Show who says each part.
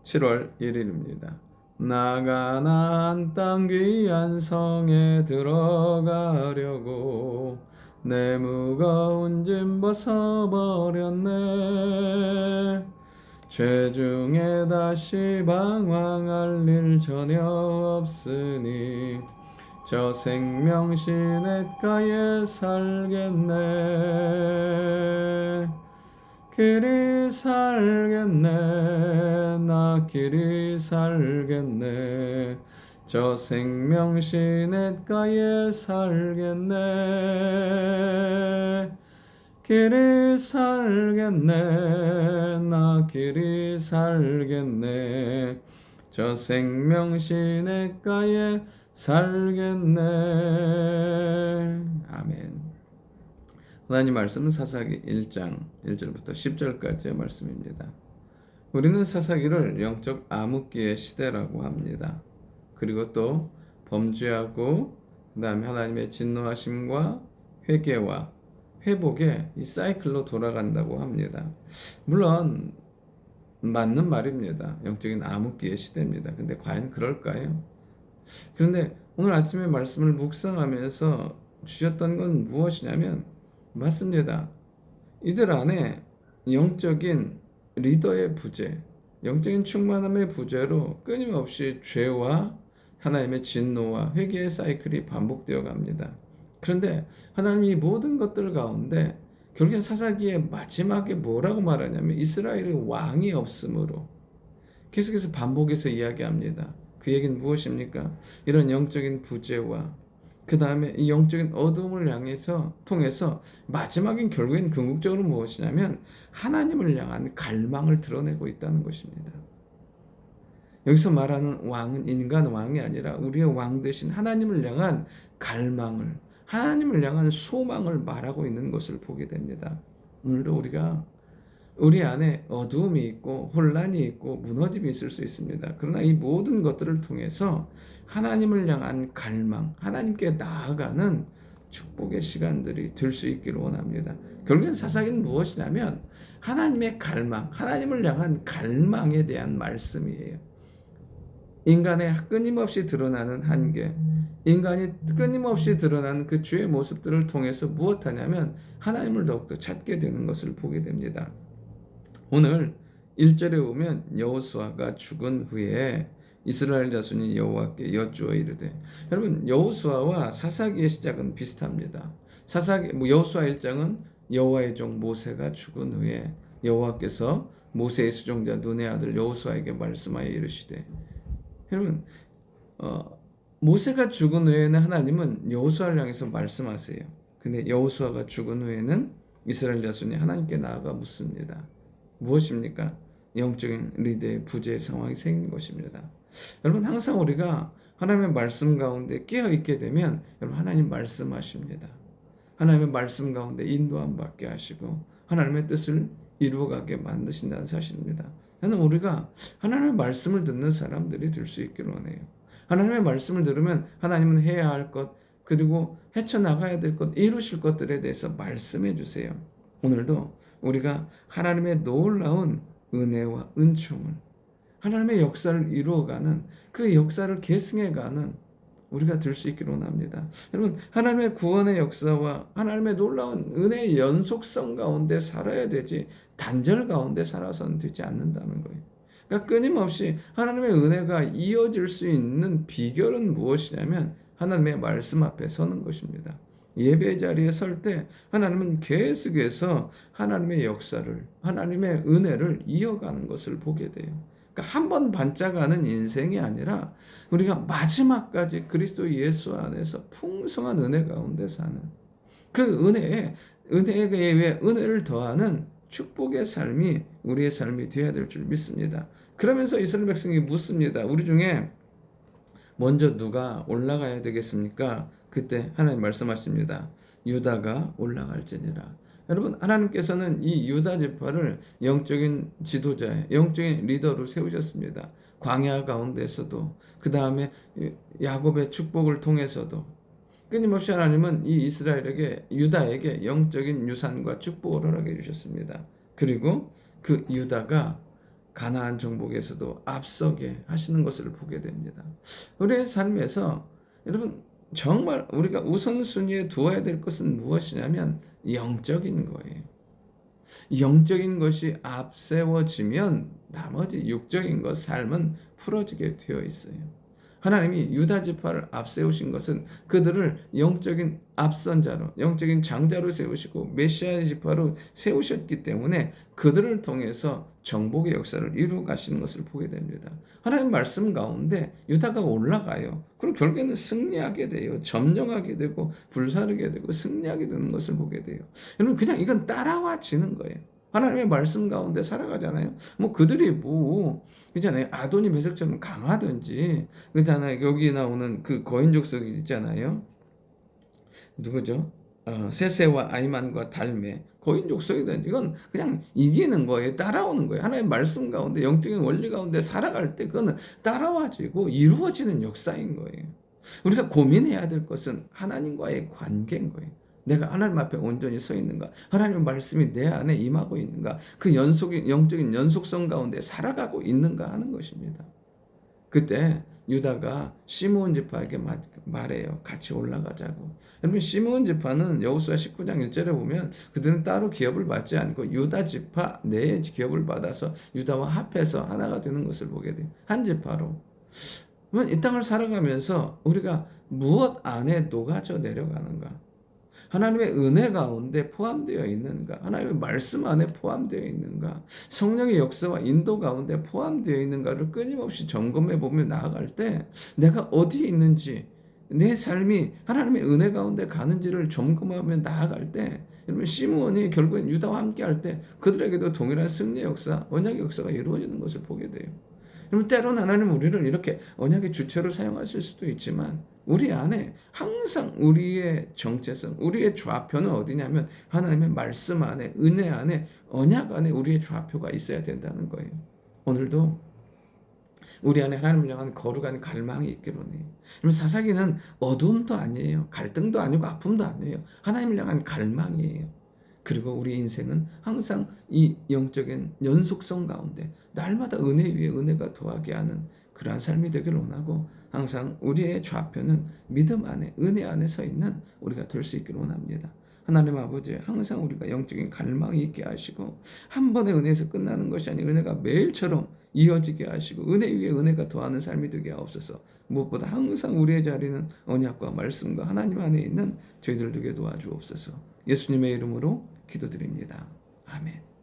Speaker 1: 7월 1일입니다. 나 가나안 땅 귀한 성에 들어가려고 내 무거운 짐 벗어버렸네. 죄중에 다시 방황할 일 전혀 없으니 저 생명 시냇가에 살겠네. 길이 살겠네. 나 길이 살겠네. 저 생명 시냇가에 살겠네. 길이 살겠네. 나 길이 살겠네. 저 생명 시냇가에 살겠네. 아멘. 하나님 말씀은 사사기 1장 1절부터 10절까지의 말씀입니다. 우리는 사사기를 영적 암흑기의 시대라고 합니다. 그리고 또 범죄하고 그 다음에 하나님의 진노하심과 회개와 회복의 이 사이클로 돌아간다고 합니다. 물론 맞는 말입니다. 영적인 암흑기의 시대입니다. 근데 과연 그럴까요? 그런데 오늘 아침에 말씀을 묵상하면서 주셨던 건 무엇이냐면 맞습니다. 이들 안에 영적인 리더의 부재, 영적인 충만함의 부재로 끊임없이 죄와 하나님의 진노와 회개의 사이클이 반복되어 갑니다. 그런데 하나님이 이 모든 것들 가운데 결국엔 사사기의 마지막에 뭐라고 말하냐면 이스라엘의 왕이 없으므로 계속해서 반복해서 이야기합니다. 그 얘기는 무엇입니까? 이런 영적인 부재와 그 다음에 이 영적인 어둠을 통해서 마지막엔 결국엔 궁극적으로 무엇이냐면 하나님을 향한 갈망을 드러내고 있다는 것입니다. 여기서 말하는 왕은 인간 왕이 아니라 우리의 왕 대신 하나님을 향한 갈망을, 하나님을 향한 소망을 말하고 있는 것을 보게 됩니다. 오늘도 우리 안에 어두움이 있고 혼란이 있고 무너짐이 있을 수 있습니다. 그러나 이 모든 것들을 통해서 하나님을 향한 갈망, 하나님께 나아가는 축복의 시간들이 될 수 있기를 원합니다. 결국엔 사사기는 무엇이냐면 하나님의 갈망, 하나님을 향한 갈망에 대한 말씀이에요. 인간의 끊임없이 드러나는 한계, 인간이 끊임없이 드러나는 그 죄의 모습들을 통해서 무엇하냐면 하나님을 더욱더 찾게 되는 것을 보게 됩니다. 오늘 1절에 보면 여호수아가 죽은 후에 이스라엘 자손이 여호와께 여쭈어 이르되, 여러분 여호수아와 사사기의 시작은 비슷합니다. 여호수아 1장은 여호와의 종 모세가 죽은 후에 여호와께서 모세의 수종자 눈의 아들 여호수아에게 말씀하여 이르시되, 여러분 모세가 죽은 후에는 하나님은 여호수아를 향해서 말씀하세요. 근데 여호수아가 죽은 후에는 이스라엘 자손이 하나님께 나아가 묻습니다. 무엇입니까? 영적인 리더의 부재의 상황이 생긴 것입니다. 여러분 항상 우리가 하나님의 말씀 가운데 깨어있게 되면 여러분 하나님 말씀하십니다. 하나님의 말씀 가운데 인도함 받게 하시고 하나님의 뜻을 이루어가게 만드신다는 사실입니다. 저는 우리가 하나님의 말씀을 듣는 사람들이 될 수 있기를 원해요. 하나님의 말씀을 들으면 하나님은 해야 할 것, 그리고 헤쳐나가야 될 것, 이루실 것들에 대해서 말씀해 주세요. 오늘도 우리가 하나님의 놀라운 은혜와 은총을, 하나님의 역사를 이루어가는 그 역사를 계승해가는 우리가 될 수 있기를 원합니다. 여러분 하나님의 구원의 역사와 하나님의 놀라운 은혜의 연속성 가운데 살아야 되지 단절 가운데 살아서는 되지 않는다는 거예요. 그러니까 끊임없이 하나님의 은혜가 이어질 수 있는 비결은 무엇이냐면 하나님의 말씀 앞에 서는 것입니다. 예배 자리에 설 때 하나님은 계속해서 하나님의 역사를, 하나님의 은혜를 이어가는 것을 보게 돼요. 그러니까 한 번 반짝하는 인생이 아니라 우리가 마지막까지 그리스도 예수 안에서 풍성한 은혜 가운데 사는 그 은혜에 은혜를 더하는 축복의 삶이 우리의 삶이 되어야 될 줄 믿습니다. 그러면서 이스라엘 백성이 묻습니다. 우리 중에 먼저 누가 올라가야 되겠습니까? 그때 하나님 말씀하십니다. 유다가 올라갈지니라. 여러분 하나님께서는 이 유다 지파를 영적인 지도자의 영적인 리더로 세우셨습니다. 광야 가운데서도 그 다음에 야곱의 축복을 통해서도 끊임없이 하나님은 이 이스라엘에게 유다에게 영적인 유산과 축복을 허락해 주셨습니다. 그리고 그 유다가 가나안 정복에서도 앞서게 하시는 것을 보게 됩니다. 우리의 삶에서 여러분 정말 우리가 우선순위에 두어야 될 것은 무엇이냐면 영적인 거예요. 영적인 것이 앞세워지면 나머지 육적인 것 삶은 풀어지게 되어 있어요. 하나님이 유다 지파를 앞세우신 것은 그들을 영적인 앞선자로, 영적인 장자로 세우시고 메시아 지파로 세우셨기 때문에 그들을 통해서 정복의 역사를 이루어 가시는 것을 보게 됩니다. 하나님 말씀 가운데 유다가 올라가요. 그리고 결국에는 승리하게 돼요. 점령하게 되고 불사르게 되고 승리하게 되는 것을 보게 돼요. 여러분 그냥 이건 따라와지는 거예요. 하나님의 말씀 가운데 살아가잖아요. 뭐 그들이 뭐 있잖아요. 아도니 메섹처럼 강하든지 그렇잖아요. 여기 나오는 그 거인 족속이 있잖아요. 누구죠? 세세와 아이만과 달메 거인 족속이든 이건 그냥 이기는 거예요. 따라오는 거예요. 하나님의 말씀 가운데 영적인 원리 가운데 살아갈 때 그거는 따라와지고 이루어지는 역사인 거예요. 우리가 고민해야 될 것은 하나님과의 관계인 거예요. 내가 하나님 앞에 온전히 서 있는가? 하나님의 말씀이 내 안에 임하고 있는가? 그 영적인 연속성 가운데 살아가고 있는가 하는 것입니다. 그때 유다가 시므온 지파에게 말해요. 같이 올라가자고. 여러분 시므온 지파는 여호수아 19장 1절에 보면 그들은 따로 기업을 받지 않고 유다 지파 내에 기업을 받아서 유다와 합해서 하나가 되는 것을 보게 돼요. 한 지파로. 그러면 이 땅을 살아가면서 우리가 무엇 안에 녹아져 내려가는가? 하나님의 은혜 가운데 포함되어 있는가? 하나님의 말씀 안에 포함되어 있는가? 성령의 역사와 인도 가운데 포함되어 있는가를 끊임없이 점검해 보며 나아갈 때 내가 어디에 있는지 내 삶이 하나님의 은혜 가운데 가는지를 점검하며 나아갈 때 여러분 시므온이 결국엔 유다와 함께 할 때 그들에게도 동일한 승리의 역사, 언약의 역사가 이루어지는 것을 보게 돼요. 여러분 때로는 하나님은 우리를 이렇게 언약의 주체로 사용하실 수도 있지만 우리 안에 항상 우리의 정체성, 우리의 좌표는 어디냐면 하나님의 말씀 안에, 은혜 안에, 언약 안에 우리의 좌표가 있어야 된다는 거예요. 오늘도 우리 안에 하나님을 향한 거룩한 갈망이 있기를 원해요. 여러분 사사기는 어두움도 아니에요. 갈등도 아니고 아픔도 아니에요. 하나님을 향한 갈망이에요. 그리고 우리 인생은 항상 이 영적인 연속성 가운데 날마다 은혜 위에 은혜가 더하게 하는 그러한 삶이 되기를 원하고 항상 우리의 좌표는 믿음 안에 은혜 안에 서 있는 우리가 될 수 있기를 원합니다. 하나님 아버지 항상 우리가 영적인 갈망이 있게 하시고 한 번의 은혜에서 끝나는 것이 아니라 은혜가 매일처럼 이어지게 하시고 은혜 위에 은혜가 더하는 삶이 되게 하옵소서. 무엇보다 항상 우리의 자리는 언약과 말씀과 하나님 안에 있는 저희들 되게 도와주옵소서. 예수님의 이름으로 기도드립니다. 아멘.